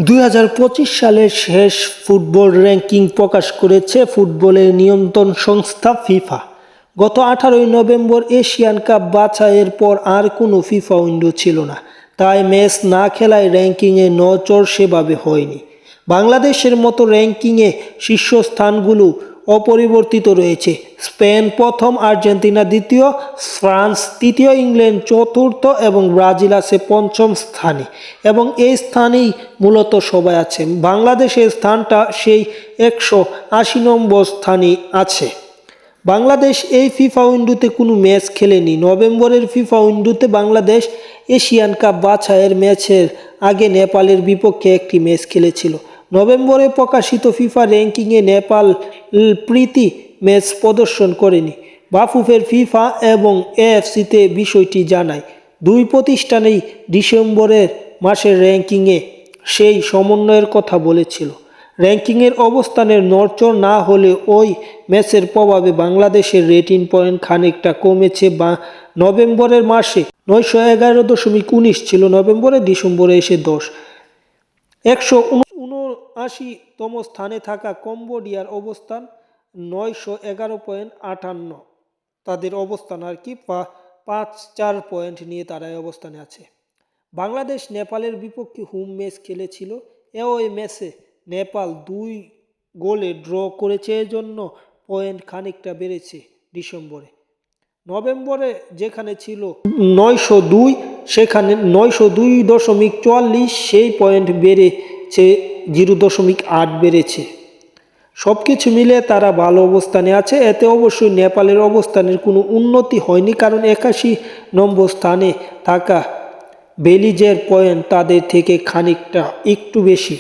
2025 সালের শেষ football ranking প্রকাশ করেছে ফুটবলের নিয়ন্ত্রণ সংস্থা ফিফা। গত 18 নভেম্বর এশিয়ান কাপ বাছাইয়ের পর আর কোনো ফিফা উইন্ডো ছিল না, তাই ম্যাচ না খেলায় র্যাঙ্কিংয়ে নড়চড় সেভাবে হয়নি। বাংলাদেশের মতো র্যাঙ্কিংয়ে শীর্ষস্থানগুলো অপরিবর্তিত রয়েছে। স্পেন প্রথম, আর্জেন্টিনা দ্বিতীয়, ফ্রান্স তৃতীয়, ইংল্যান্ড চতুর্থ এবং ব্রাজিল আছে পঞ্চম স্থানে, এবং এই স্থানেই মূলত সবাই আছে। বাংলাদেশের স্থানটা সেই 180 নম্বর স্থানে আছে। বাংলাদেশ এই ফিফা উইন্ডোতে কোনো ম্যাচ খেলেনি। নভেম্বরের ফিফা উইন্ডোতে বাংলাদেশ এশিয়ান কাপ বাছাইয়ের ম্যাচের আগে নেপালের বিপক্ষে একটি ম্যাচ খেলেছিল। নভেম্বরে প্রকাশিত ফিফা র্যাঙ্কিংয়ে নেপাল প্রীতি ম্যাচ প্রদর্শন করেনি। বাফুফের ফিফা এবং এএফসিতে বিষয়টি জানায়। দুই প্রতিষ্ঠানেই ডিসেম্বরের মাসের র্যাঙ্কিংয়ে সেই সমন্বয়ের কথা বলেছিল। র্যাঙ্কিংয়ের অবস্থানের নড়চড় না হলে ওই ম্যাচের প্রভাবে বাংলাদেশের রেটিং পয়েন্ট খানিকটা কমেছে। বা নভেম্বরের মাসে 911.19 ছিল, ডিসেম্বরে এসে 10। 179তম স্থানে থাকা কম্বোডিয়ার অবস্থান 911.58 তাদের অবস্থান আর কি, 5-4 পয়েন্ট নিয়ে তারা অবস্থানে আছে। বাংলাদেশ নেপালের বিপক্ষে হোম ম্যাচ খেলেছিল। ওই ম্যাচে নেপাল 2 গোলে ড্র করেছে, এজন্য পয়েন্ট খানিকটা বেড়েছে ডিসেম্বরে। নভেম্বরে যেখানে ছিল 902, সেখানে 902.44, সেই পয়েন্ট বেড়েছে 0.8 বেড়েছে। সব কিছু মিলে তারা ভালো অবস্থানে আছে। এতে অবশ্যই নেপালের অবস্থানের কোনো উন্নতি হয়নি, কারণ 81 নম্বর স্থানে থাকা বেলিজের পয়েন্ট তাদের থেকে খানিকটা একটু বেশি।